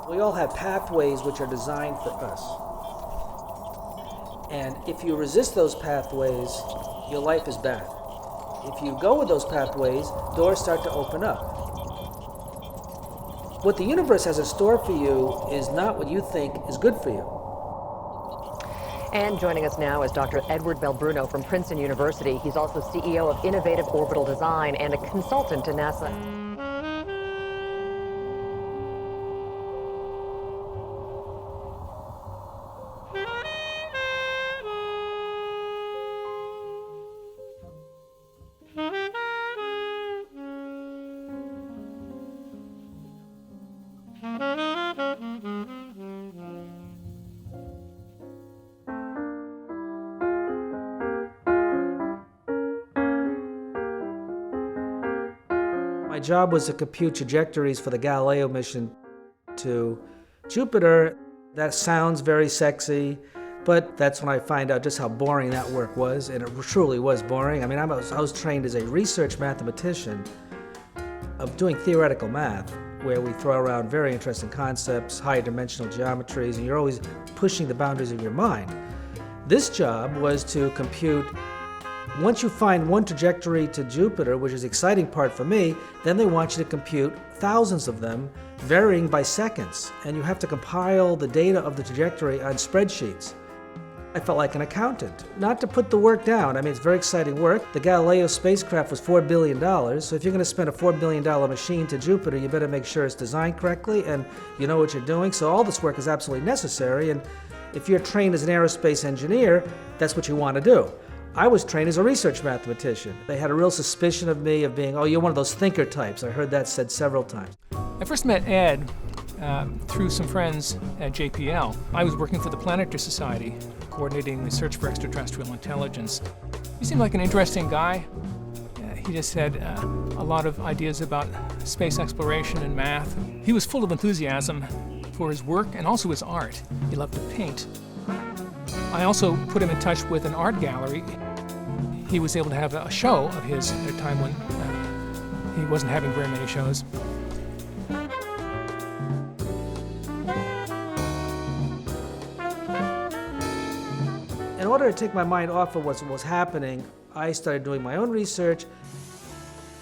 We all have pathways which are designed for us. And if you resist those pathways, your life is bad. If you go with those pathways, doors start to open up. What the universe has in store for you is not what you think is good for you. And joining us now is Dr. Edward Belbruno from Princeton University. He's also CEO of Innovative Orbital Design and a consultant to NASA. My job was to compute trajectories for the Galileo mission to Jupiter. That sounds very sexy, but that's when I find out just how boring that work was, and it truly was boring. I mean, I was trained as a research mathematician of doing theoretical math, where we throw around very interesting concepts, high dimensional geometries, and you're always pushing the boundaries of your mind. This job was to compute. Once you find one trajectory to Jupiter, which is the exciting part for me, then they want you to compute thousands of them, varying by seconds. And you have to compile the data of the trajectory on spreadsheets. I felt like an accountant. Not to put the work down, I mean, it's very exciting work. The Galileo spacecraft was $4 billion, so if you're going to spend a $4 billion machine to Jupiter, you better make sure it's designed correctly and you know what you're doing. So all this work is absolutely necessary, and if you're trained as an aerospace engineer, that's what you want to do. I was trained as a research mathematician. They had a real suspicion of me of being, oh, you're one of those thinker types. I heard that said several times. I first met Ed through some friends at JPL. I was working for the Planetary Society, coordinating the search for extraterrestrial intelligence. He seemed like an interesting guy. He just had a lot of ideas about space exploration and math. He was full of enthusiasm for his work and also his art. He loved to paint. I also put him in touch with an art gallery. He was able to have a show of his at a time when he wasn't having very many shows. In order to take my mind off of what was happening, I started doing my own research.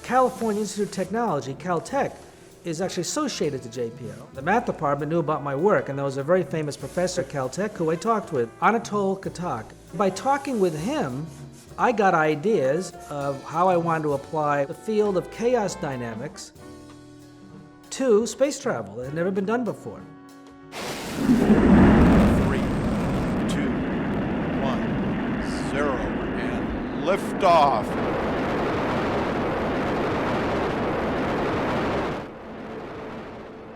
California Institute of Technology, Caltech, is actually associated to JPL. The math department knew about my work, and there was a very famous professor at Caltech who I talked with, Anatol Katak. By talking with him, I got ideas of how I wanted to apply the field of chaos dynamics to space travel that had never been done before. 3, 2, 1, 0, and liftoff.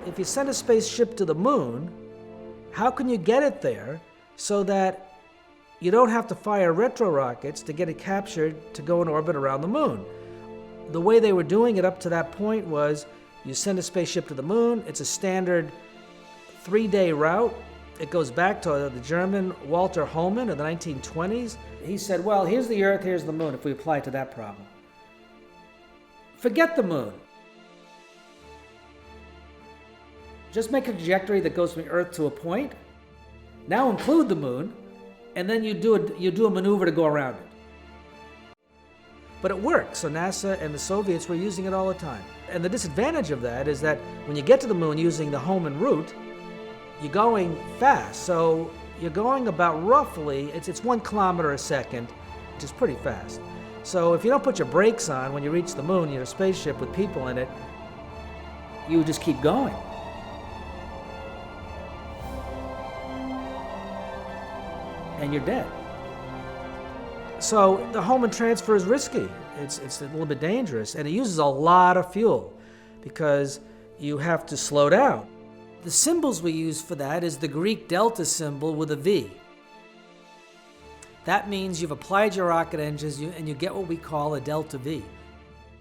If you send a spaceship to the moon, how can you get it there so that you don't have to fire retro rockets to get it captured to go in orbit around the moon? The way they were doing it up to that point was you send a spaceship to the moon, it's a standard 3-day route. It goes back to the German Walter Hohmann in the 1920s. He said, well, here's the Earth, here's the moon, if we apply it to that problem. Forget the moon. Just make a trajectory that goes from Earth to a point. Now include the moon, and then you do a maneuver to go around it. But it worked, so NASA and the Soviets were using it all the time. And the disadvantage of that is that when you get to the moon using the Hohmann route, you're going fast. So you're going about roughly, it's 1 kilometer a second, which is pretty fast. So if you don't put your brakes on when you reach the moon, you're a spaceship with people in it, you just keep going. And you're dead. So the Hohmann transfer is risky. It's a little bit dangerous, and it uses a lot of fuel because you have to slow down. The symbols we use for that is the Greek delta symbol with a V. That means you've applied your rocket engines and you get what we call a delta V.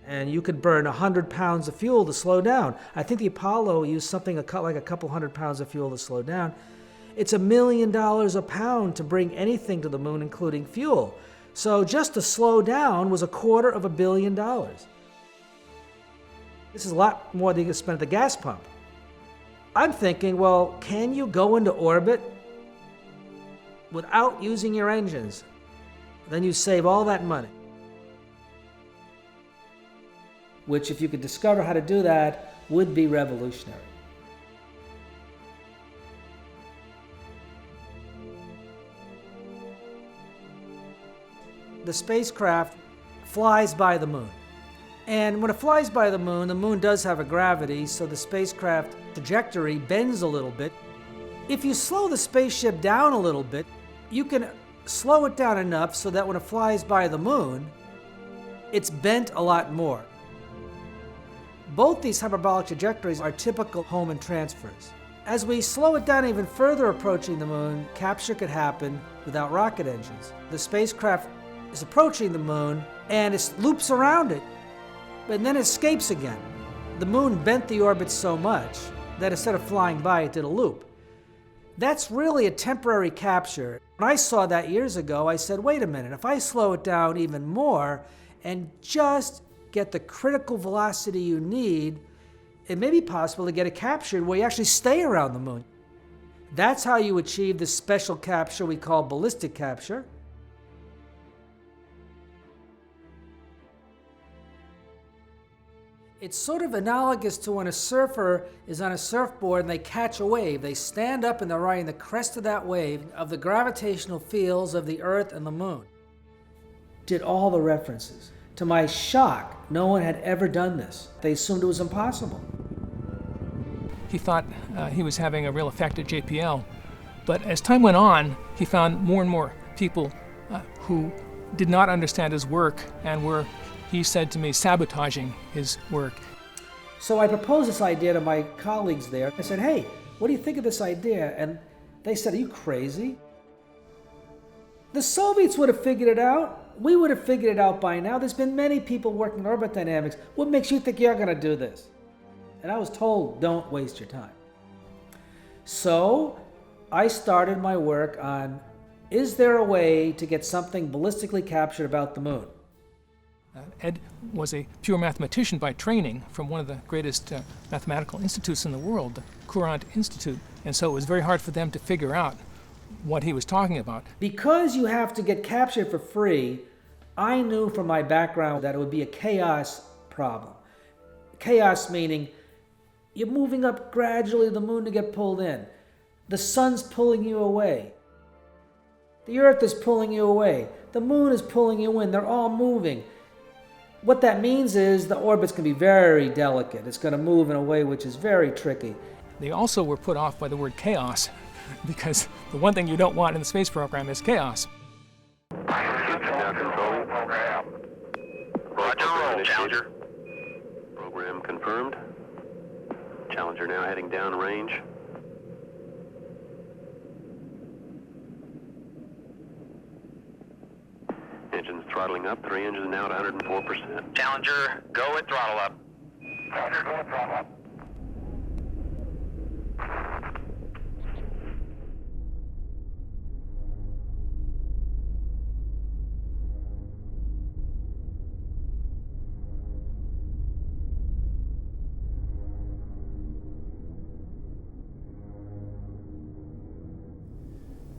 And you could burn 100 pounds of fuel to slow down. I think the Apollo used something like a couple hundred pounds of fuel to slow down. It's $1 million a pound to bring anything to the moon, including fuel. So just to slow down was $250 million. This is a lot more than you can spend at the gas pump. I'm thinking, well, can you go into orbit without using your engines? Then you save all that money. Which, if you could discover how to do that, would be revolutionary. The spacecraft flies by the moon. And when it flies by the moon does have a gravity, so the spacecraft trajectory bends a little bit. If you slow the spaceship down a little bit, you can slow it down enough so that when it flies by the moon, it's bent a lot more. Both these hyperbolic trajectories are typical Hohmann transfers. As we slow it down even further approaching the moon, capture could happen without rocket engines. The spacecraft is approaching the moon and it loops around it, but then escapes again. The moon bent the orbit so much that instead of flying by, it did a loop. That's really a temporary capture. When I saw that years ago, I said, wait a minute, if I slow it down even more and just get the critical velocity you need, it may be possible to get it captured where you actually stay around the moon. That's how you achieve this special capture we call ballistic capture. It's sort of analogous to when a surfer is on a surfboard and they catch a wave. They stand up and they're riding the crest of that wave of the gravitational fields of the Earth and the moon. Did all the references. To my shock, no one had ever done this. They assumed it was impossible. He thought he was having a real effect at JPL, but as time went on, he found more and more people who did not understand his work and were, he said to me, sabotaging his work. So I proposed this idea to my colleagues there. I said, hey, what do you think of this idea? And they said, are you crazy? The Soviets would have figured it out. We would have figured it out by now. There's been many people working in orbit dynamics. What makes you think you're going to do this? And I was told, don't waste your time. So I started my work on, is there a way to get something ballistically captured about the moon? Ed was a pure mathematician by training from one of the greatest mathematical institutes in the world, the Courant Institute, and so it was very hard for them to figure out what he was talking about. Because you have to get captured for free, I knew from my background that it would be a chaos problem. Chaos meaning you're moving up gradually to the moon to get pulled in. The sun's pulling you away. The Earth is pulling you away. The moon is pulling you in. They're all moving. What that means is the orbit's going to be very delicate. It's going to move in a way which is very tricky. They also were put off by the word chaos, because the one thing you don't want in the space program is chaos. Now control. Roger, roll, Challenger. Program confirmed. Challenger now heading down range. Engines throttling up. 3 engines now at 104%. Challenger, go and throttle up. Challenger, go and throttle up.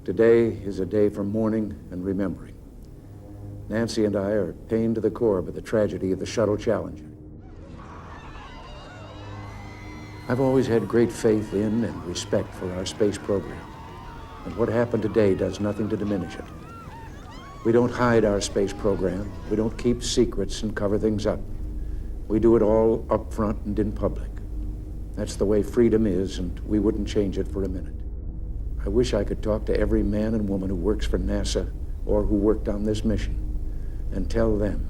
Today is a day for mourning and remembering. Nancy and I are pained to the core by the tragedy of the Shuttle Challenger. I've always had great faith in and respect for our space program, and what happened today does nothing to diminish it. We don't hide our space program. We don't keep secrets and cover things up. We do it all up front and in public. That's the way freedom is, and we wouldn't change it for a minute. I wish I could talk to every man and woman who works for NASA or who worked on this mission and tell them,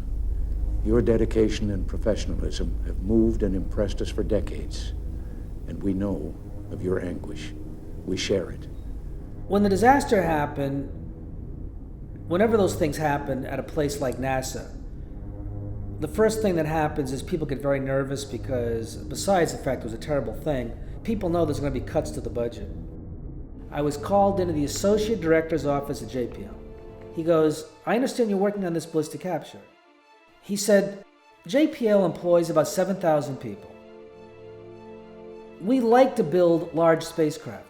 your dedication and professionalism have moved and impressed us for decades, and we know of your anguish. We share it. When the disaster happened, whenever those things happen at a place like NASA, the first thing that happens is people get very nervous because, besides the fact it was a terrible thing, people know there's going to be cuts to the budget. I was called into the Associate Director's office at JPL. He goes, I understand you're working on this ballistic capture. He said, JPL employs about 7,000 people. We like to build large spacecraft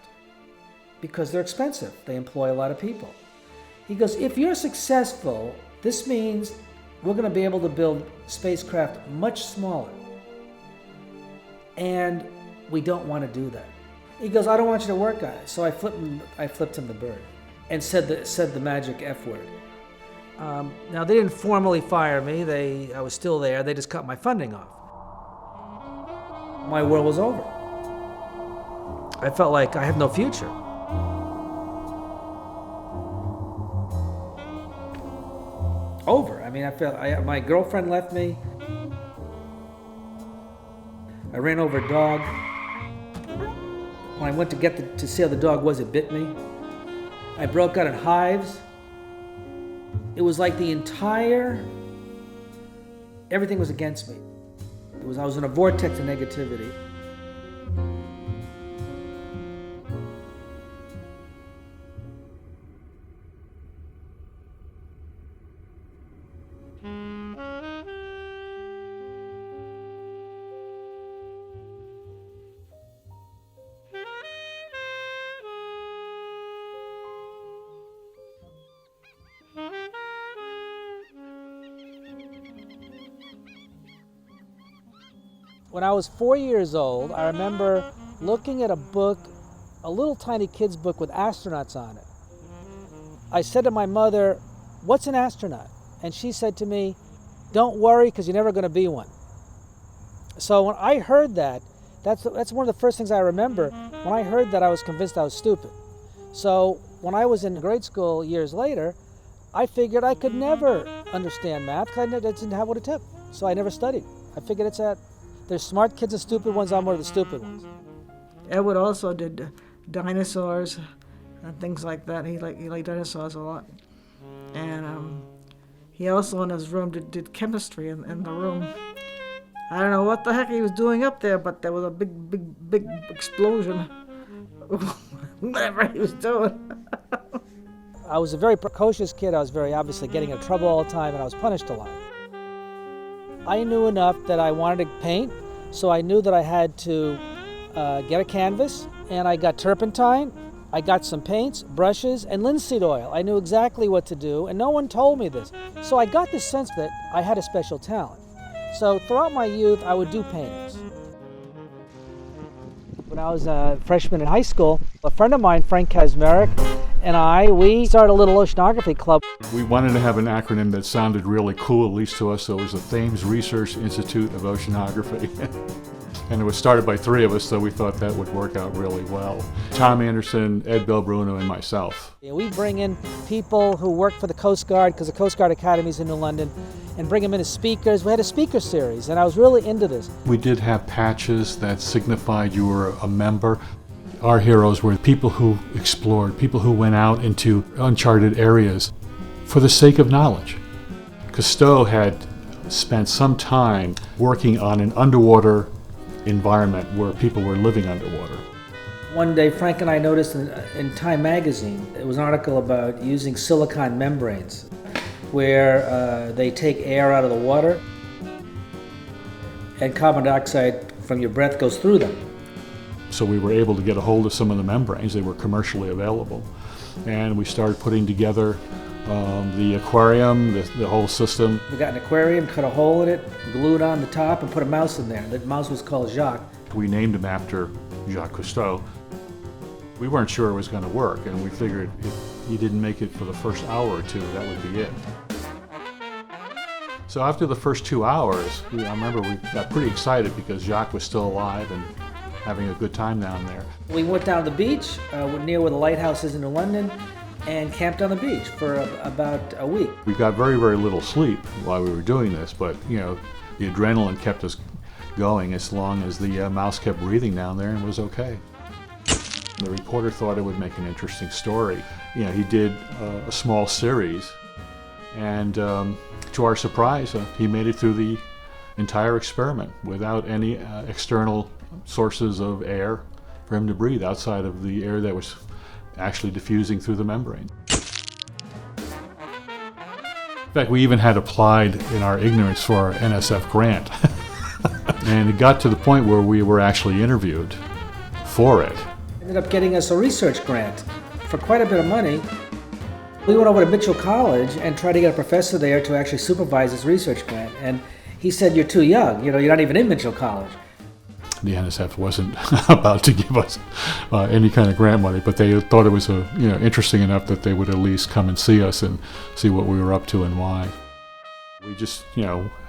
because they're expensive. They employ a lot of people. He goes, if you're successful, this means we're going to be able to build spacecraft much smaller. And we don't want to do that. He goes, I don't want you to work on it. So I flipped him the bird and said the magic F word. Now, they didn't formally fire me. I was still there. They just cut my funding off. My world was over. I felt like I had no future. Over. I mean, I felt my girlfriend left me. I ran over a dog. When I went to see how the dog was, it bit me. I broke out in hives. It was like everything was against me. I was in a vortex of negativity. When I was 4 years old, I remember looking at a book, a little tiny kid's book with astronauts on it. I said to my mother, "What's an astronaut?" And she said to me, "Don't worry, because you're never going to be one." So when I heard that, that's one of the first things I remember. When I heard that, I was convinced I was stupid. So when I was in grade school years later, I figured I could never understand math because I didn't have what it took. So I never studied. I figured there's smart kids and stupid ones. I'm one of the stupid ones. Edward also did dinosaurs and things like that. He liked dinosaurs a lot. And he also in his room did chemistry in the room. I don't know what the heck he was doing up there, but there was a big explosion. Whatever he was doing. I was a very precocious kid. I was very obviously getting in trouble all the time, and I was punished a lot. I knew enough that I wanted to paint, so I knew that I had to get a canvas, and I got turpentine, I got some paints, brushes, and linseed oil. I knew exactly what to do, and no one told me this. So I got the sense that I had a special talent. So throughout my youth, I would do paintings. When I was a freshman in high school, a friend of mine, Frank Kazmarek, and we started a little oceanography club. We wanted to have an acronym that sounded really cool, at least to us, so it was the Thames Research Institute of Oceanography. And it was started by three of us, so we thought that would work out really well. Tom Anderson, Ed Belbruno, and myself. We bring in people who work for the Coast Guard, because the Coast Guard Academy is in New London, and bring them in as speakers. We had a speaker series, and I was really into this. We did have patches that signified you were a member. Our heroes were people who explored, people who went out into uncharted areas for the sake of knowledge. Cousteau had spent some time working on an underwater environment where people were living underwater. One day, Frank and I noticed in Time magazine, it was an article about using silicon membranes, where they take air out of the water, and carbon dioxide from your breath goes through them. So we were able to get a hold of some of the membranes. They were commercially available. And we started putting together the aquarium, the whole system. We got an aquarium, cut a hole in it, glued on the top, and put a mouse in there. The mouse was called Jacques. We named him after Jacques Cousteau. We weren't sure it was going to work, and we figured if he didn't make it for the first hour or two, that would be it. So after the first 2 hours, I remember we got pretty excited because Jacques was still alive and having a good time down there. We went down to the beach, near where the lighthouse is in New London, and camped on the beach for about a week. We got very, very little sleep while we were doing this, but the adrenaline kept us going as long as the mouse kept breathing down there and was okay. The reporter thought it would make an interesting story. He did a small series, and to our surprise, he made it through the entire experiment without any external sources of air for him to breathe outside of the air that was actually diffusing through the membrane. In fact, we even had applied in our ignorance for our NSF grant. And it got to the point where we were actually interviewed for it. Ended up getting us a research grant for quite a bit of money. We went over to Mitchell College and tried to get a professor there to actually supervise this research grant. And he said, "You're too young, you're not even in Mitchell College." The NSF wasn't about to give us any kind of grant money, but they thought it was interesting enough that they would at least come and see us and see what we were up to and why. We just,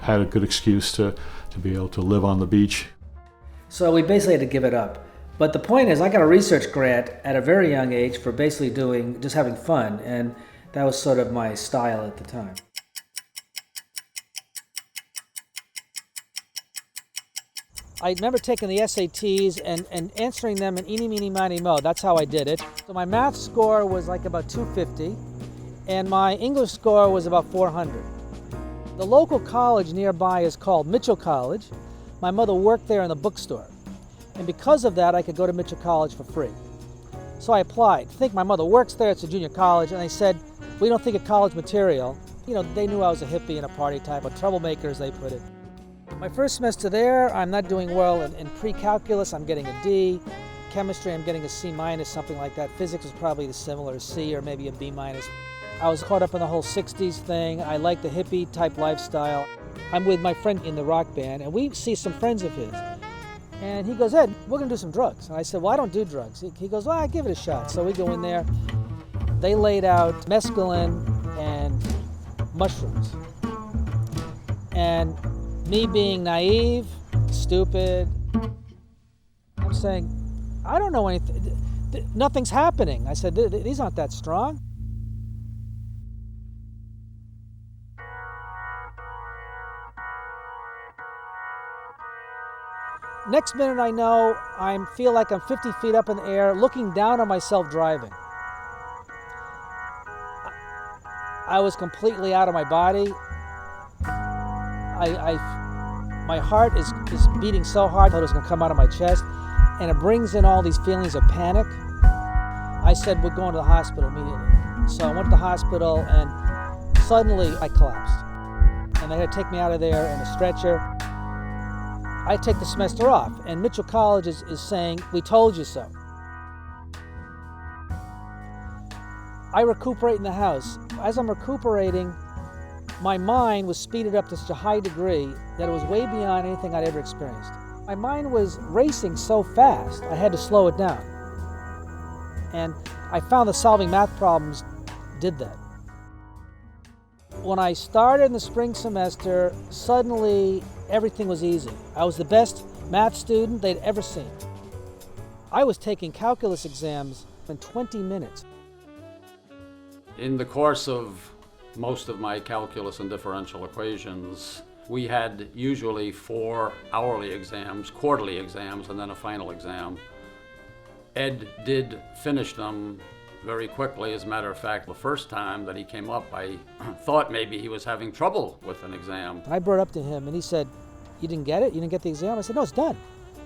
had a good excuse to be able to live on the beach. So we basically had to give it up. But the point is, I got a research grant at a very young age for basically just having fun, and that was sort of my style at the time. I remember taking the SATs and answering them in eeny, meeny, miny, mo. That's how I did it. So my math score was like about 250, and my English score was about 400. The local college nearby is called Mitchell College. My mother worked there in the bookstore, and because of that, I could go to Mitchell College for free. So I applied. I think my mother works there, it's a junior college, and they said, "We don't think of college material." They knew I was a hippie and a party type, a troublemaker, as they put it. My first semester there, I'm not doing well in pre-calculus. I'm getting a D. Chemistry, I'm getting a C minus, something like that. Physics was probably the similar, C or maybe a B minus. I was caught up in the whole 60s thing. I like the hippie type lifestyle. I'm with my friend in the rock band, and we see some friends of his. And he goes, "Ed, we're gonna do some drugs." And I said, "Well, I don't do drugs." He goes, "Well, I give it a shot." So we go in there. They laid out mescaline and mushrooms. And me being naive, stupid, I'm saying, "I don't know anything. Nothing's happening." I said, "These aren't that strong." Next minute I know, I feel like I'm 50 feet up in the air, looking down on myself driving. I was completely out of my body. My heart is beating so hard, I thought it was going to come out of my chest, and it brings in all these feelings of panic. I said, "We're going to the hospital immediately." So I went to the hospital, and suddenly I collapsed. And they had to take me out of there in a stretcher. I take the semester off, and Mitchell College is saying, "We told you so." I recuperate in the house. As I'm recuperating, my mind was speeded up to such a high degree that it was way beyond anything I'd ever experienced. My mind was racing so fast, I had to slow it down. And I found that solving math problems did that. When I started in the spring semester, suddenly everything was easy. I was the best math student they'd ever seen. I was taking calculus exams in 20 minutes. In the course of most of my calculus and differential equations, we had usually 4 hourly exams, quarterly exams, and then a final exam. Ed did finish them very quickly. As a matter of fact, the first time that he came up, I thought maybe he was having trouble with an exam. I brought it up to him, and he said, "You didn't get it? You didn't get the exam?" I said, "No, it's done."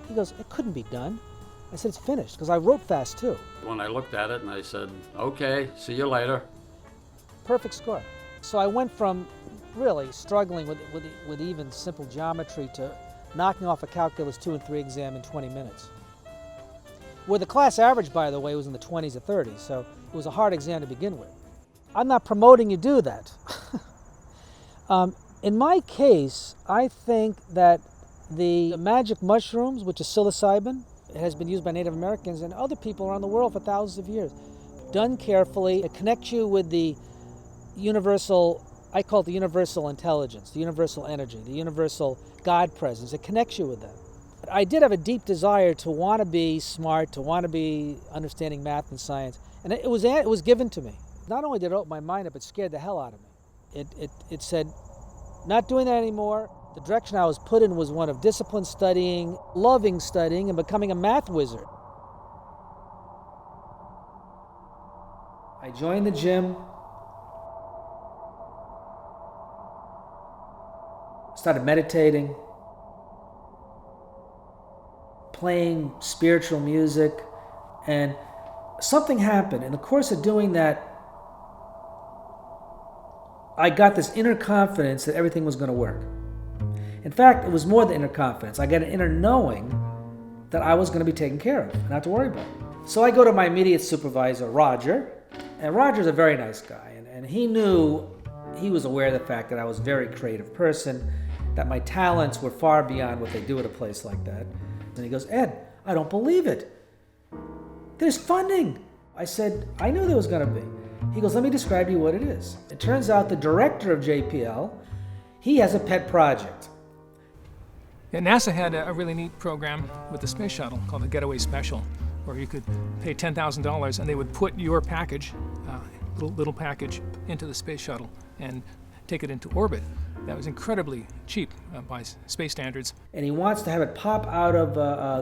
He goes, "It couldn't be done." I said, "It's finished," because I wrote fast too. When I looked at it and I said, "Okay, see you later." Perfect score. So I went from really struggling with even simple geometry to knocking off a calculus 2 and 3 exam in 20 minutes. Where the class average, by the way, was in the 20s or 30s, so it was a hard exam to begin with. I'm not promoting you do that. In my case, I think that the magic mushrooms, which is psilocybin, it has been used by Native Americans and other people around the world for thousands of years. Done carefully, it connects you with the universal, I call it the universal intelligence, the universal energy, the universal God presence. It connects you with that. I did have a deep desire to want to be smart, to want to be understanding math and science, and it was given to me. Not only did it open my mind up, it scared the hell out of me. It said, not doing that anymore. The direction I was put in was one of disciplined studying, loving studying, and becoming a math wizard. I joined the gym, started meditating, playing spiritual music, and something happened. In the course of doing that, I got this inner confidence that everything was going to work. In fact, it was more than inner confidence. I got an inner knowing that I was going to be taken care of, not to worry about it. So I go to my immediate supervisor, Roger, and Roger's a very nice guy, and he was aware of the fact that I was a very creative person, that my talents were far beyond what they do at a place like that. And he goes, Ed, I don't believe it. There's funding. I said, I knew there was going to be. He goes, let me describe to you what it is. It turns out the director of JPL, he has a pet project. Yeah, NASA had a really neat program with the space shuttle called the Getaway Special, where you could pay $10,000 and they would put your package, little package, into the space shuttle and take it into orbit. That was incredibly cheap by space standards. And he wants to have it pop out of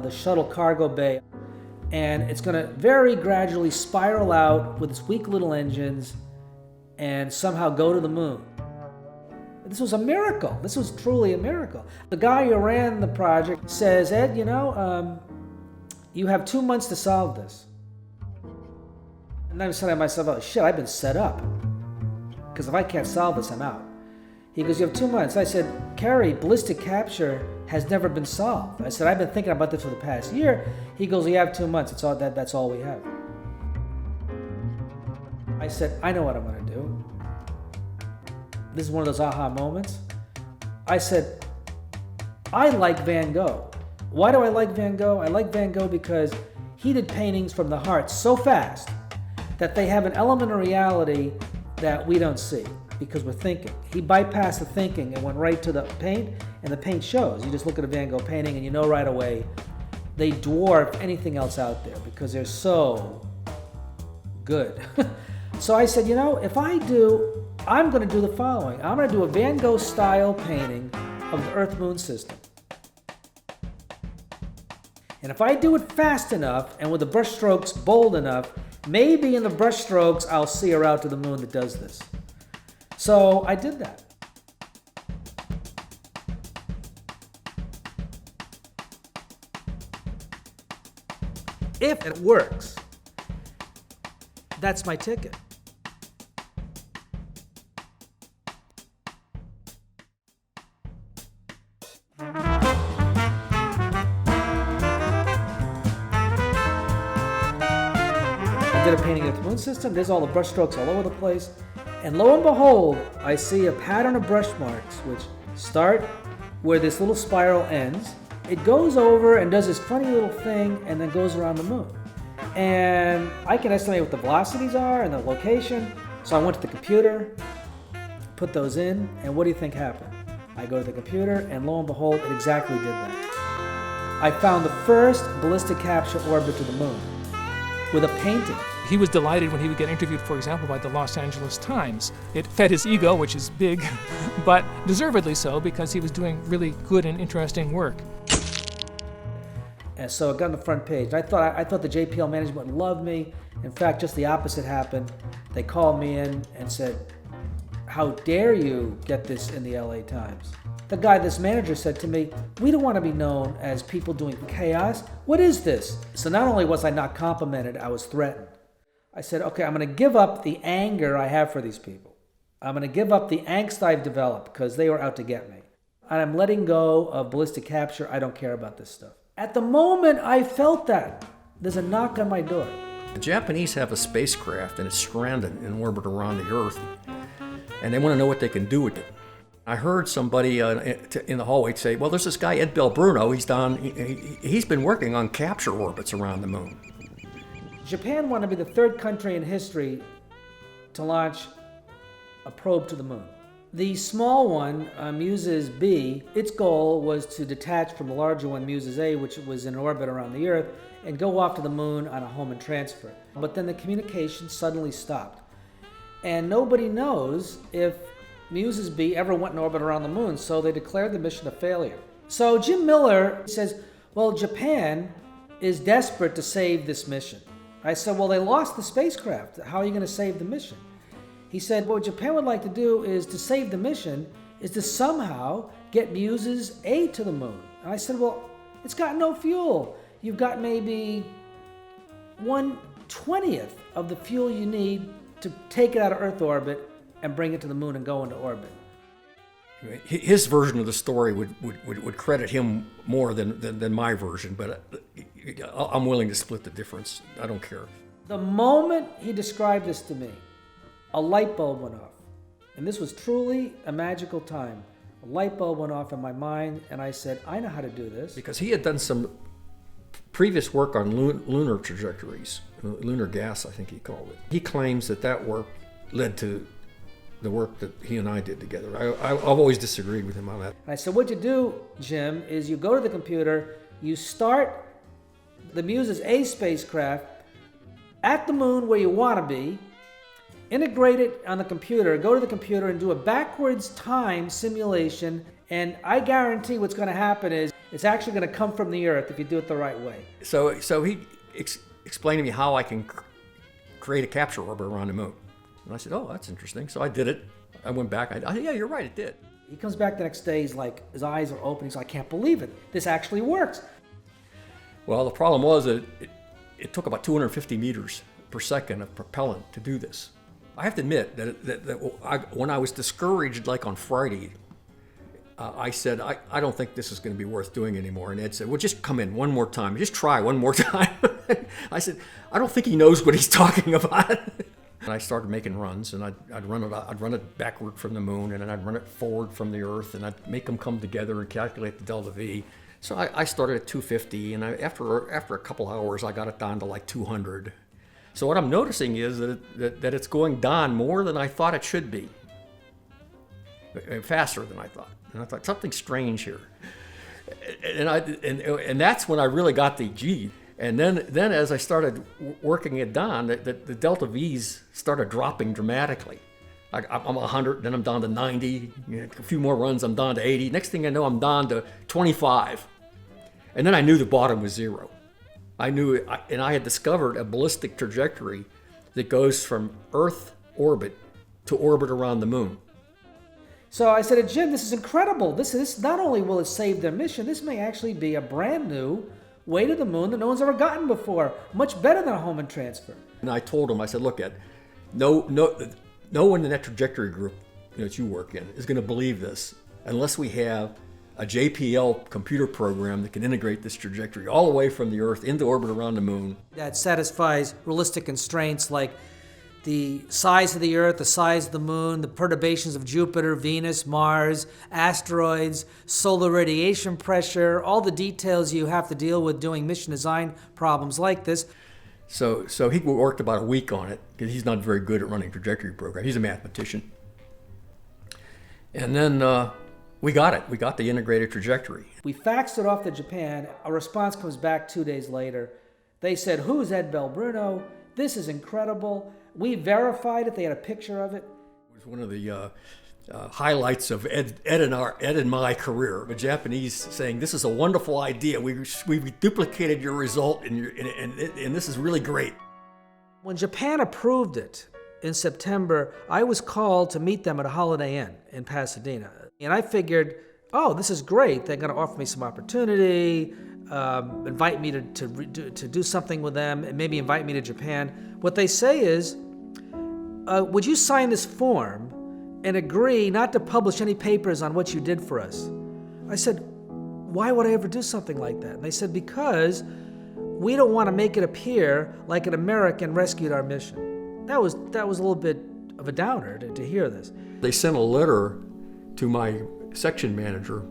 the shuttle cargo bay, and it's going to very gradually spiral out with its weak little engines and somehow go to the moon. This was a miracle. This was truly a miracle. The guy who ran the project says, Ed, you have 2 months to solve this. And I'm saying to myself, oh shit, I've been set up. Because if I can't solve this, I'm out. He goes, you have 2 months. I said, Cary, ballistic capture has never been solved. I said, I've been thinking about this for the past year. He goes, you have 2 months. That's all we have. I said, I know what I'm going to do. This is one of those aha moments. I said, I like Van Gogh. Why do I like Van Gogh? I like Van Gogh because he did paintings from the heart so fast that they have an element of reality that we don't see because we're thinking. He bypassed the thinking and went right to the paint, and the paint shows. You just look at a Van Gogh painting and you know right away they dwarf anything else out there because they're so good. So I said, if I do, I'm going to do the following. I'm going to do a Van Gogh style painting of the Earth-Moon system. And if I do it fast enough and with the brush strokes bold enough, maybe in the brush strokes I'll see a route to the moon that does this. So I did that. If it works, that's my ticket. I did a painting of the moon system. There's all the brush strokes all over the place. And lo and behold, I see a pattern of brush marks which start where this little spiral ends. It goes over and does this funny little thing and then goes around the moon. And I can estimate what the velocities are and the location. So I went to the computer, put those in, and what do you think happened? I go to the computer and lo and behold, it exactly did that. I found the first ballistic capture orbit to the moon with a painting. He was delighted when he would get interviewed, for example, by the Los Angeles Times. It fed his ego, which is big, but deservedly so because he was doing really good and interesting work. And so it got on the front page. I thought the JPL management would love me. In fact, just the opposite happened. They called me in and said, how dare you get this in the LA Times? This manager said to me, we don't want to be known as people doing chaos. What is this? So not only was I not complimented, I was threatened. I said, okay, I'm going to give up the anger I have for these people. I'm going to give up the angst I've developed because they were out to get me. And I'm letting go of ballistic capture. I don't care about this stuff. At the moment I felt that, there's a knock on my door. The Japanese have a spacecraft and it's stranded in orbit around the Earth, and they want to know what they can do with it. I heard somebody in the hallway say, well, there's this guy, Ed Belbruno, he's been working on capture orbits around the moon. Japan wanted to be the third country in history to launch a probe to the moon. The small one, Muses B, its goal was to detach from the larger one, Muses A, which was in orbit around the Earth, and go off to the moon on a home and transfer. But then the communication suddenly stopped. And nobody knows if Muses B ever went in orbit around the moon, so they declared the mission a failure. So Jim Miller says, well, Japan is desperate to save this mission. I said, well, they lost the spacecraft. How are you going to save the mission? He said, what Japan would like to do is to save the mission, is to somehow get Muses A to the moon. And I said, well, it's got no fuel. You've got maybe 1/20th of the fuel you need to take it out of Earth orbit and bring it to the moon and go into orbit. His version of the story would credit him more than my version, but I'm willing to split the difference. I don't care. The moment he described this to me, a light bulb went off. And this was truly a magical time. A light bulb went off in my mind, and I said, I know how to do this. Because he had done some previous work on lunar trajectories, lunar gas, I think he called it. He claims that work led to the work that he and I did together. I've always disagreed with him on that. And I said, what you do, Jim, is you go to the computer, you start the Muse's A spacecraft at the moon where you want to be, integrate it on the computer, go to the computer and do a backwards time simulation, and I guarantee what's going to happen is it's actually going to come from the Earth if you do it the right way. So he explained to me how I can create a capture orbit around the moon. And I said, oh, that's interesting. So I did it. I went back. I said, yeah, you're right, it did. He comes back the next day, he's like, his eyes are open. He's like, I can't believe it. This actually works. Well, the problem was that it took about 250 meters per second of propellant to do this. I have to admit that when I was discouraged, like on Friday, I said, I don't think this is going to be worth doing anymore. And Ed said, well, just come in one more time. Just try one more time. I said, I don't think he knows what he's talking about. And I started making runs, and I'd run it backward from the moon, and then I'd run it forward from the Earth, and I'd make them come together and calculate the delta V. So I started at 250, and after a couple hours, I got it down to like 200. So what I'm noticing is that it's going down more than I thought it should be, faster than I thought. And I thought, something's strange here. And that's when I really got the G. And then as I started working it down, the delta V's started dropping dramatically. I'm 100, then I'm down to 90. A few more runs, I'm down to 80. Next thing I know, I'm down to 25. And then I knew the bottom was 0. I knew it, and I had discovered a ballistic trajectory that goes from Earth orbit to orbit around the moon. So I said to Jim, this is incredible. This not only will it save their mission, this may actually be a brand new way to the moon that no one's ever gotten before. Much better than a Hohmann transfer. And I told him, I said, look, Ed, no one in that trajectory group that you work in is going to believe this unless we have a JPL computer program that can integrate this trajectory all the way from the Earth into orbit around the moon. That satisfies realistic constraints like the size of the Earth, the size of the moon, the perturbations of Jupiter, Venus, Mars, asteroids, solar radiation pressure, all the details you have to deal with doing mission design problems like this. So he worked about a week on it because he's not very good at running trajectory programs. He's a mathematician. And then we got it. We got the integrated trajectory. We faxed it off to Japan. A response comes back 2 days later. They said, who's Ed Belbruno? This is incredible. We verified it. They had a picture of it. It was one of the highlights of Ed and my career. The Japanese saying, this is a wonderful idea. We duplicated your result, and this is really great. When Japan approved it in September, I was called to meet them at a Holiday Inn in Pasadena. And I figured, oh, this is great. They're going to offer me some opportunity, invite me to do something with them, and maybe invite me to Japan. What they say is, would you sign this form and agree not to publish any papers on what you did for us? I said, why would I ever do something like that? And they said, because we don't want to make it appear like an American rescued our mission. That was a little bit of a downer to hear this. They sent a letter to my section manager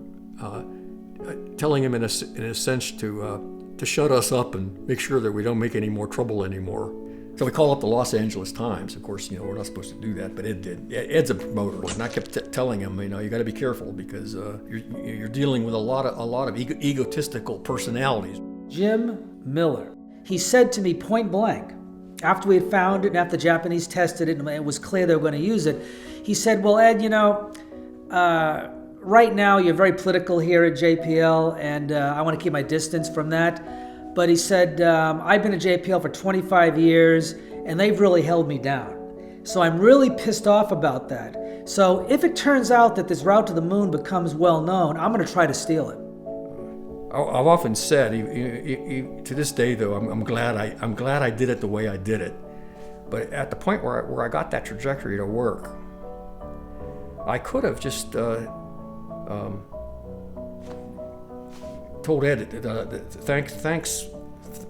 telling him in a sense to shut us up and make sure that we don't make any more trouble anymore. So we called up the Los Angeles Times. Of course, we're not supposed to do that, but Ed did. Ed's a promoter, and I kept telling him, you got to be careful because you're dealing with a lot of egotistical personalities. Jim Miller, he said to me point blank, after we had found it and after the Japanese tested it and it was clear they were going to use it, he said, well, Ed, right now you're very political here at JPL, and I want to keep my distance from that. But he said, I've been at JPL for 25 years, and they've really held me down. So I'm really pissed off about that. So if it turns out that this route to the moon becomes well known, I'm going to try to steal it. I've often said, to this day though, I'm glad I did it the way I did it. But at the point where I got that trajectory to work, I could have just told Ed, thanks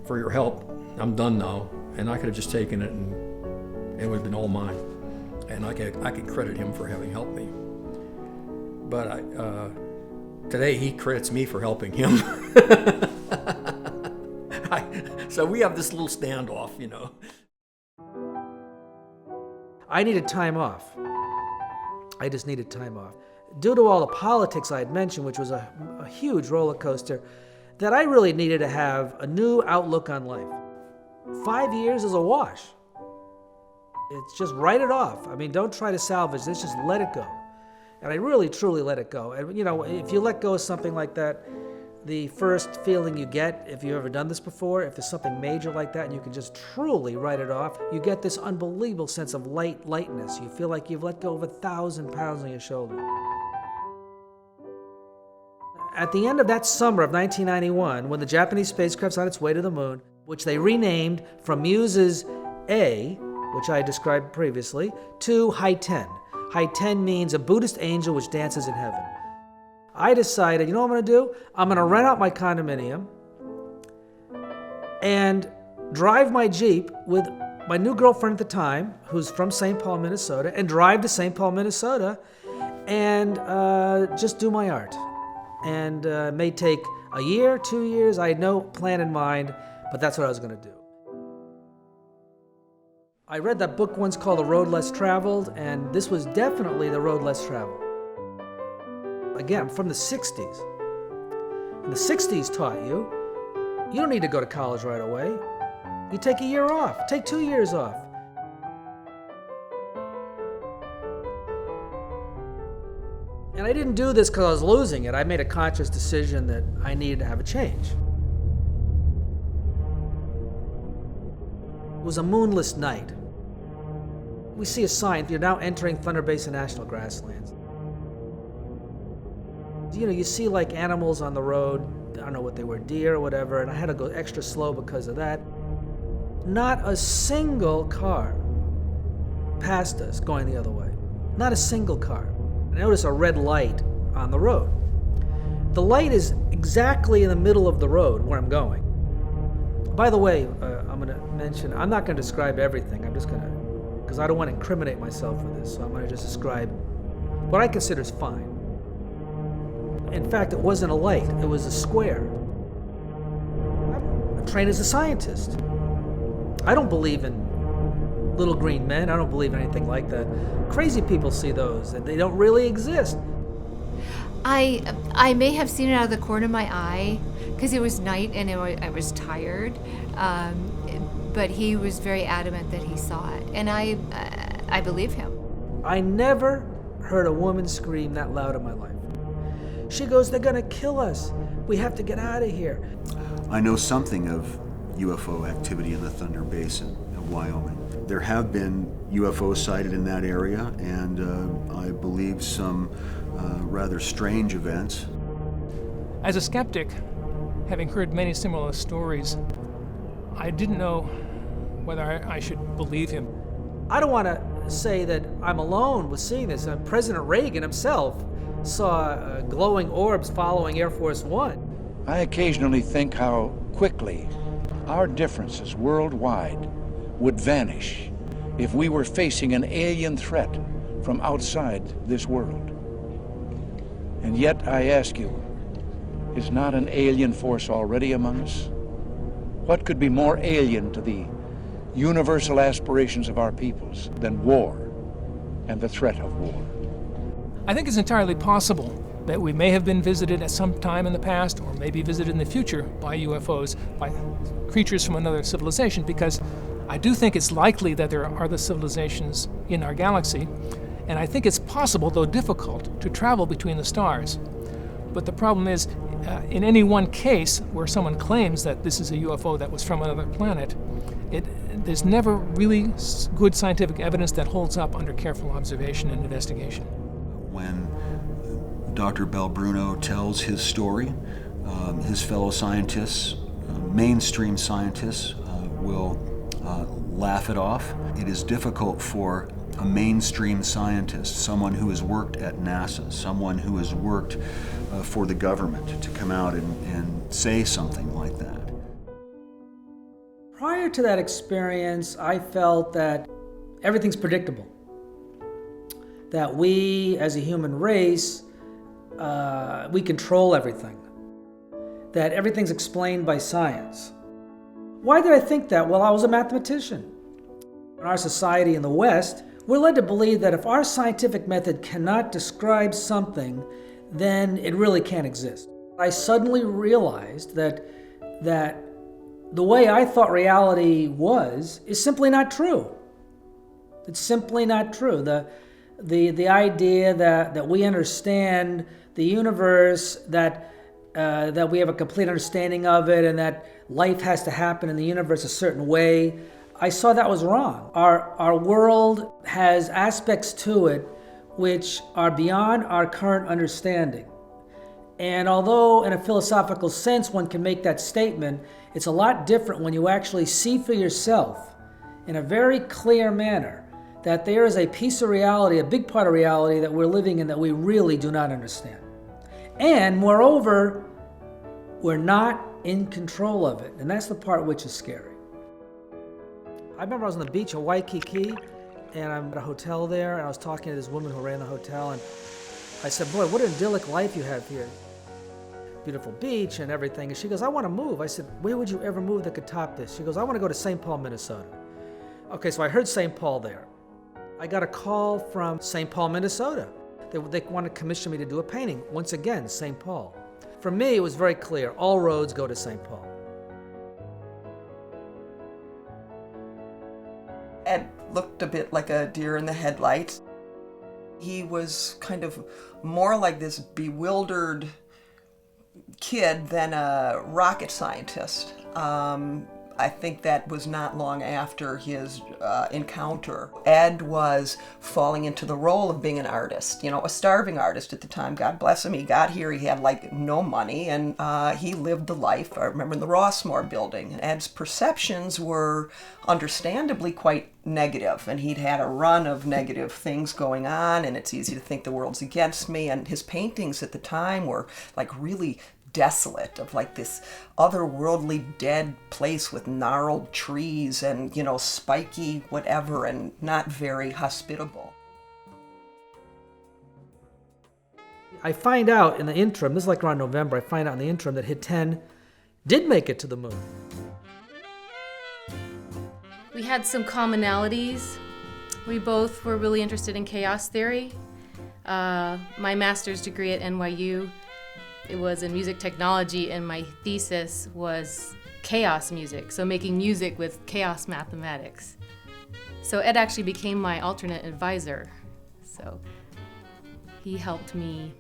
for your help. I'm done now. And I could have just taken it and it would have been all mine. And I can credit him for having helped me. But today he credits me for helping him. So we have this little standoff, you know. I needed time off. I just needed time off. Due to all the politics I had mentioned, which was a huge roller coaster, that I really needed to have a new outlook on life. 5 years is a wash. It's just write it off. I mean, don't try to salvage this, just let it go. And I really, truly let it go. And you know, if you let go of something like that, the first feeling you get, if you've ever done this before, if there's something major like that and you can just truly write it off, you get this unbelievable sense of lightness. You feel like you've let go of 1,000 pounds on your shoulder. At the end of that summer of 1991, when the Japanese spacecraft's on its way to the moon, which they renamed from Muses A, which I described previously, to Haiten. Haiten means a Buddhist angel which dances in heaven. I decided, you know what I'm going to do? I'm going to rent out my condominium and drive my Jeep with my new girlfriend at the time, who's from St. Paul, Minnesota, and drive to St. Paul, Minnesota, and just do my art. And it may take a year, 2 years. I had no plan in mind, but that's what I was going to do. I read that book once called The Road Less Traveled, and this was definitely the road less traveled. Again, from the 60s. And the 60s taught you don't need to go to college right away. You take a year off, take 2 years off. And I didn't do this because I was losing it. I made a conscious decision that I needed to have a change. It was a moonless night. We see a sign, you're now entering Thunder Basin National Grasslands. You know, you see like animals on the road, I don't know what they were, deer or whatever, and I had to go extra slow because of that. Not a single car passed us going the other way. Not a single car. I noticed a red light on the road. The light is exactly in the middle of the road where I'm going. By the way, I'm going to mention, I'm not going to describe everything. I'm just going to, because I don't want to incriminate myself with this, so I'm going to just describe what I consider is fine. In fact, it wasn't a light, it was a square. I'm trained as a scientist. I don't believe in little green men. I don't believe in anything like that. Crazy people see those, and they don't really exist. I may have seen it out of the corner of my eye because it was night and I was tired, but he was very adamant that he saw it, and I believe him. I never heard a woman scream that loud in my life. She goes, "They're gonna kill us. We have to get out of here." I know something of UFO activity in the Thunder Basin of Wyoming. There have been UFOs sighted in that area, and I believe some rather strange events. As a skeptic, having heard many similar stories, I didn't know whether I should believe him. I don't want to say that I'm alone with seeing this. President Reagan himself saw glowing orbs following Air Force One. I occasionally think how quickly our differences worldwide would vanish if we were facing an alien threat from outside this world. And yet I ask you, is not an alien force already among us? What could be more alien to the universal aspirations of our peoples than war and the threat of war? I think it's entirely possible that we may have been visited at some time in the past, or maybe visited in the future by UFOs, by creatures from another civilization, because I do think it's likely that there are other civilizations in our galaxy, and I think it's possible, though difficult, to travel between the stars. But the problem is, in any one case where someone claims that this is a UFO that was from another planet, there's never really good scientific evidence that holds up under careful observation and investigation. When Dr. Belbruno tells his story, his fellow scientists, mainstream scientists, will laugh it off. It is difficult for a mainstream scientist, someone who has worked at NASA, someone who has worked for the government, to come out and say something like that. Prior to that experience, I felt that everything's predictable. That we, as a human race, we control everything. That everything's explained by science. Why did I think that? Well, I was a mathematician. In our society in the West, we're led to believe that if our scientific method cannot describe something, then it really can't exist. I suddenly realized that the way I thought reality was is simply not true. It's simply not true. The idea that we understand the universe, that we have a complete understanding of it, and that life has to happen in the universe a certain way, I saw that was wrong. Our world has aspects to it which are beyond our current understanding. And although in a philosophical sense one can make that statement, it's a lot different when you actually see for yourself in a very clear manner that there is a piece of reality, a big part of reality that we're living in that we really do not understand. And moreover, we're not in control of it. And that's the part which is scary. I remember I was on the beach in Waikiki, and I'm at a hotel there, and I was talking to this woman who ran the hotel, and I said, boy, what an idyllic life you have here. Beautiful beach and everything. And she goes, I want to move. I said, where would you ever move that could top this? She goes, I want to go to St. Paul, Minnesota. Okay, so I heard St. Paul there. I got a call from St. Paul, Minnesota. They wanted to commission me to do a painting. Once again, St. Paul. For me, it was very clear. All roads go to St. Paul. Ed looked a bit like a deer in the headlights. He was kind of more like this bewildered kid than a rocket scientist. I think that was not long after his encounter. Ed was falling into the role of being an artist, a starving artist at the time. God bless him. He got here, he had like no money, and he lived the life. I remember in the Rossmore building. Ed's perceptions were understandably quite negative, and he'd had a run of negative things going on, and it's easy to think the world's against me. And his paintings at the time were like really desolate, of like this otherworldly dead place with gnarled trees and, spiky whatever, and not very hospitable. I find out in the interim, this is like around November, I find out in the interim that Hit 10 did make it to the moon. We had some commonalities. We both were really interested in chaos theory. My master's degree at NYU, it was in music technology, and my thesis was chaos music, so making music with chaos mathematics. So Ed actually became my alternate advisor. So he helped me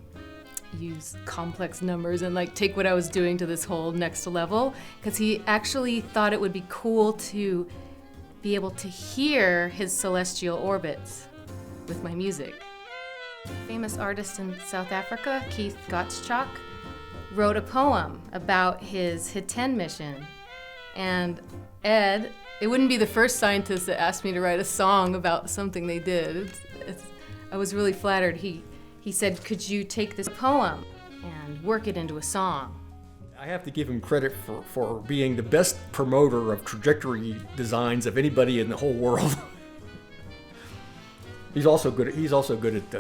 use complex numbers and take what I was doing to this whole next level, because he actually thought it would be cool to be able to hear his celestial orbits with my music. Famous artist in South Africa, Keith Gottschalk, wrote a poem about his Hit 10 mission. And Ed, it wouldn't be the first scientist that asked me to write a song about something they did. I was really flattered. He said, could you take this poem and work it into a song? I have to give him credit for being the best promoter of trajectory designs of anybody in the whole world. He's also good at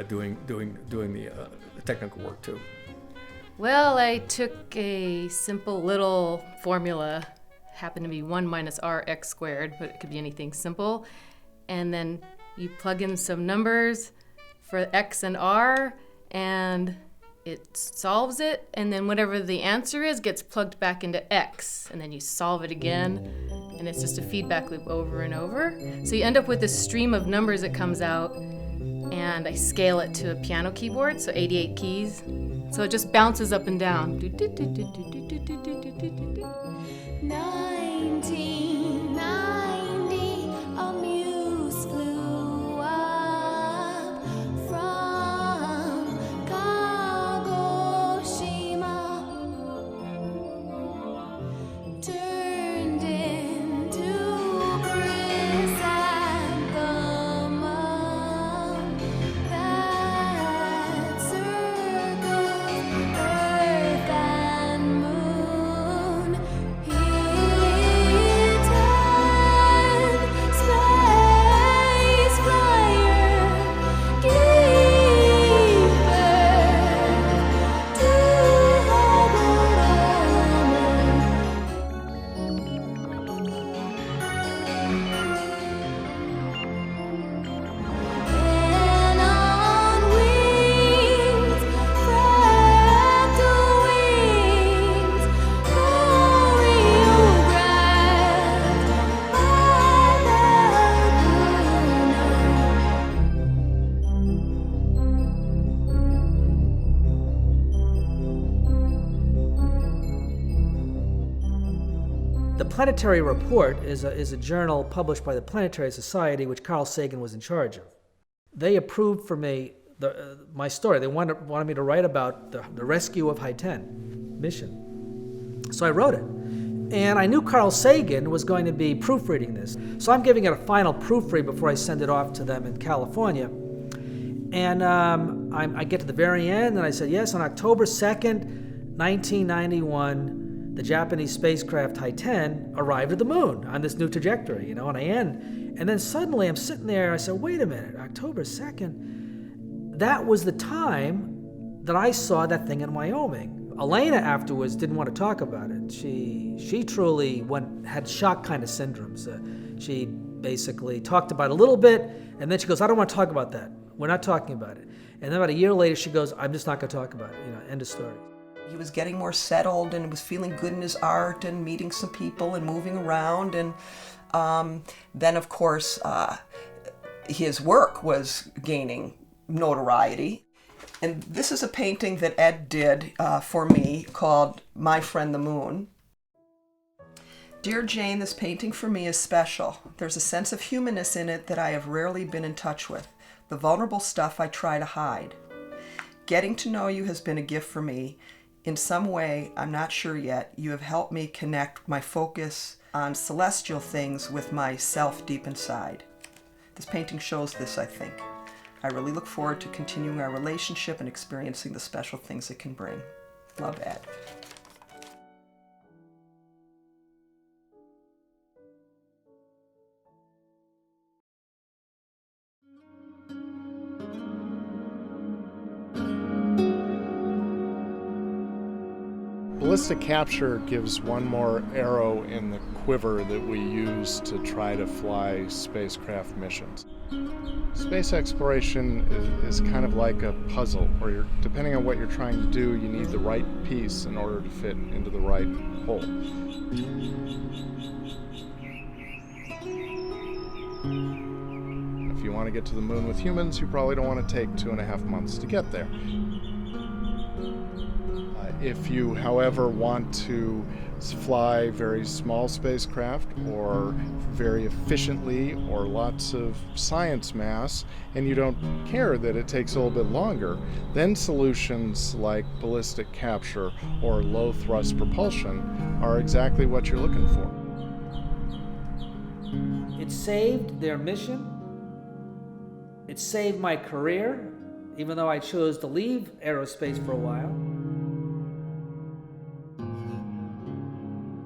doing the technical work too. Well, I took a simple little formula, happened to be 1 minus rx squared, but it could be anything simple, and then you plug in some numbers for x and r, and it solves it, and then whatever the answer is gets plugged back into x, and then you solve it again, and it's just a feedback loop over and over. So you end up with this stream of numbers that comes out, and I scale it to a piano keyboard, so 88 keys. So it just bounces up and down. 1990, a muse flew up from Kagoshima, turned into chrysanthemums. The Planetary Report is a journal published by the Planetary Society, which Carl Sagan was in charge of. They approved for me my story. They wanted me to write about the rescue of High-10 mission. So I wrote it. And I knew Carl Sagan was going to be proofreading this. So I'm giving it a final proofread before I send it off to them in California. And I get to the very end, and I said, yes, on October 2nd, 1991, the Japanese spacecraft High-10 arrived at the moon on this new trajectory, and I end. And then suddenly I'm sitting there, I said, wait a minute, October 2nd? That was the time that I saw that thing in Wyoming. Elena afterwards didn't want to talk about it. She truly had shock kind of syndromes. She basically talked about it a little bit, and then she goes, I don't want to talk about that. We're not talking about it. And then about a year later, she goes, I'm just not going to talk about it. End of story. He was getting more settled and was feeling good in his art and meeting some people and moving around. And then, of course, his work was gaining notoriety. And this is a painting that Ed did for me called My Friend the Moon. Dear Jane, this painting for me is special. There's a sense of humanness in it that I have rarely been in touch with. The vulnerable stuff I try to hide. Getting to know you has been a gift for me. In some way, I'm not sure yet, you have helped me connect my focus on celestial things with myself deep inside. This painting shows this, I think. I really look forward to continuing our relationship and experiencing the special things it can bring. Love, Ed. Ballistic capture gives one more arrow in the quiver that we use to try to fly spacecraft missions. Space exploration is kind of like a puzzle where depending on what you're trying to do, you need the right piece in order to fit into the right hole. If you want to get to the moon with humans, you probably don't want to take 2.5 months to get there. If you, however, want to fly very small spacecraft or very efficiently or lots of science mass, and you don't care that it takes a little bit longer, then solutions like ballistic capture or low thrust propulsion are exactly what you're looking for. It saved their mission. It saved my career, even though I chose to leave aerospace for a while.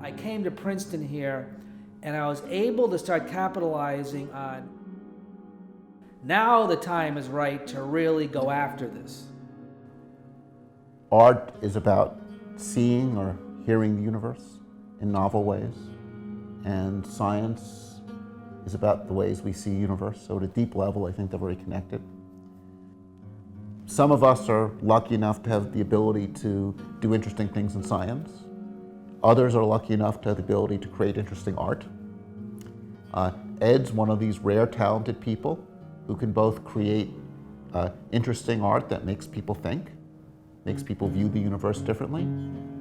I came to Princeton here, and I was able to start capitalizing on, now the time is right to really go after this. Art is about seeing or hearing the universe in novel ways, and science is about the ways we see the universe. So at a deep level, I think they're very connected. Some of us are lucky enough to have the ability to do interesting things in science. Others are lucky enough to have the ability to create interesting art. Ed's one of these rare, talented people who can both create interesting art that makes people think, makes people view the universe differently,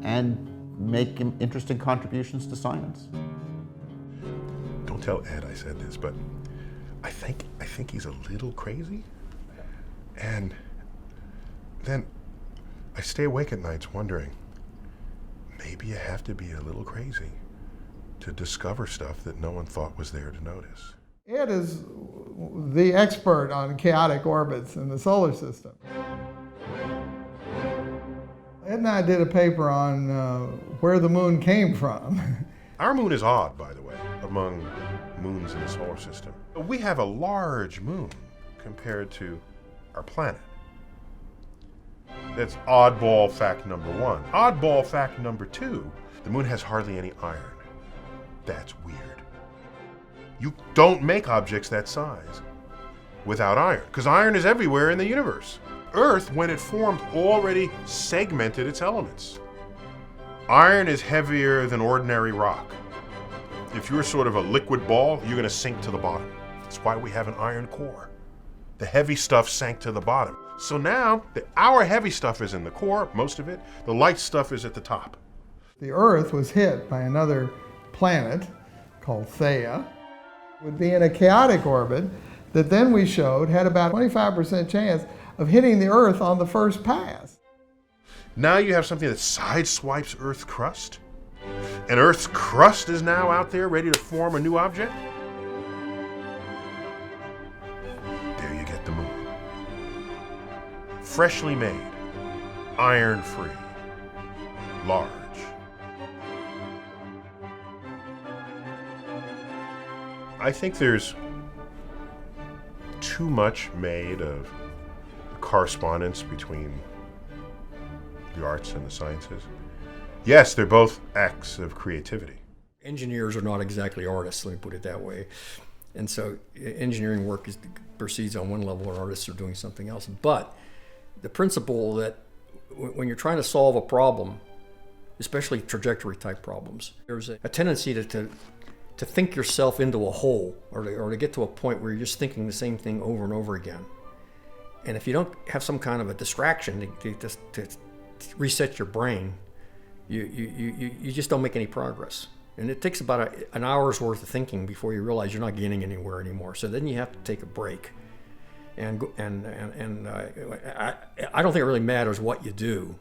and make interesting contributions to science. Don't tell Ed I said this, but I think he's a little crazy. And then I stay awake at nights wondering, maybe you have to be a little crazy to discover stuff that no one thought was there to notice. Ed is the expert on chaotic orbits in the solar system. Ed and I did a paper on where the moon came from. Our moon is odd, by the way, among moons in the solar system. We have a large moon compared to our planet. That's oddball fact number one. Oddball fact number two, the moon has hardly any iron. That's weird. You don't make objects that size without iron, because iron is everywhere in the universe. Earth, when it formed, already segmented its elements. Iron is heavier than ordinary rock. If you're sort of a liquid ball, you're going to sink to the bottom. That's why we have an iron core. The heavy stuff sank to the bottom. So now, our heavy stuff is in the core, most of it. The light stuff is at the top. The Earth was hit by another planet called Theia would be in a chaotic orbit that then we showed had about a 25% chance of hitting the Earth on the first pass. Now you have something that sideswipes Earth's crust? And Earth's crust is now out there ready to form a new object? There you get the moon. Freshly made, iron-free, large. I think there's too much made of the correspondence between the arts and the sciences. Yes, they're both acts of creativity. Engineers are not exactly artists, let me put it that way. And so engineering work proceeds on one level and artists are doing something else. But the principle that when you're trying to solve a problem, especially trajectory type problems, there's a tendency to think yourself into a hole or to get to a point where you're just thinking the same thing over and over again. And if you don't have some kind of a distraction to reset your brain, you just don't make any progress. And it takes about an hour's worth of thinking before you realize you're not getting anywhere anymore. So then you have to take a break. I don't think it really matters what you do,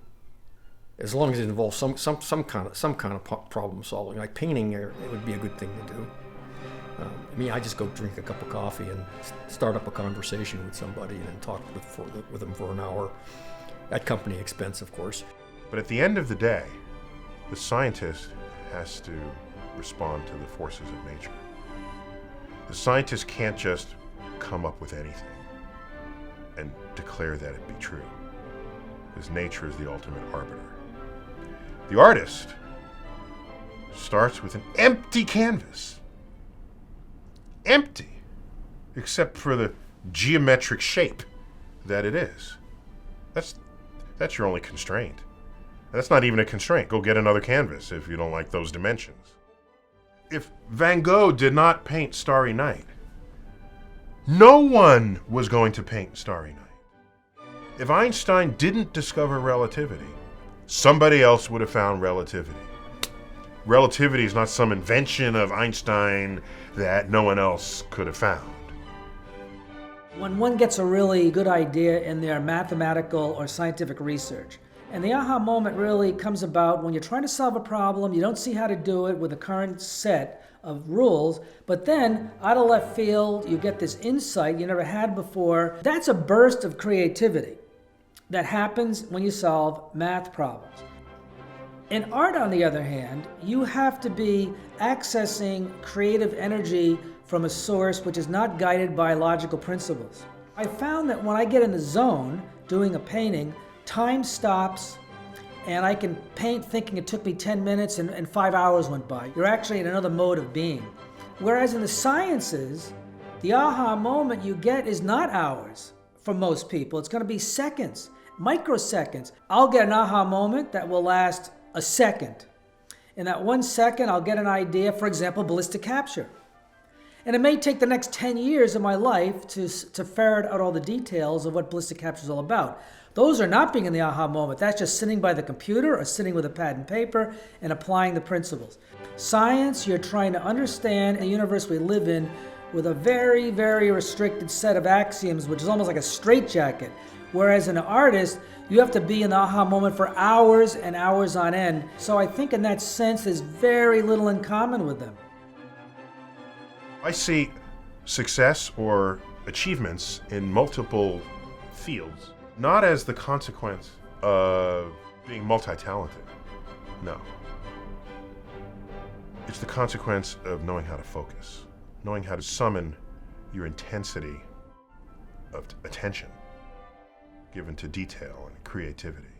as long as it involves some kind of problem solving. Like painting, it would be a good thing to do. I just go drink a cup of coffee and start up a conversation with somebody and then talk with them for an hour, at company expense, of course. But at the end of the day, the scientist has to respond to the forces of nature. The scientist can't just come up with anything and declare that it be true, because nature is the ultimate arbiter. The artist starts with an empty canvas. Empty, except for the geometric shape that it is. That's your only constraint. And that's not even a constraint. Go get another canvas if you don't like those dimensions. If Van Gogh did not paint Starry Night, no one was going to paint Starry Night. If Einstein didn't discover relativity, somebody else would have found relativity. Relativity is not some invention of Einstein that no one else could have found. When one gets a really good idea in their mathematical or scientific research, and the aha moment really comes about when you're trying to solve a problem, you don't see how to do it with the current set of rules, but then out of left field, you get this insight you never had before. That's a burst of creativity that happens when you solve math problems. In art, on the other hand, you have to be accessing creative energy from a source which is not guided by logical principles. I found that when I get in the zone doing a painting, time stops and I can paint thinking it took me 10 minutes and 5 hours went by. You're actually in another mode of being. Whereas in the sciences, the aha moment you get is not hours for most people. It's going to be seconds, microseconds. I'll get an aha moment that will last a second. In that 1 second, I'll get an idea, for example, ballistic capture. And it may take the next 10 years of my life to ferret out all the details of what ballistic capture is all about. Those are not being in the aha moment. That's just sitting by the computer or sitting with a pad and paper and applying the principles. Science, you're trying to understand the universe we live in with a very, very restricted set of axioms, which is almost like a straitjacket. Whereas an artist, you have to be in the aha moment for hours and hours on end. So I think in that sense, there's very little in common with them. I see success or achievements in multiple fields not as the consequence of being multi-talented. No. It's the consequence of knowing how to focus, knowing how to summon your intensity of attention given to detail and creativity.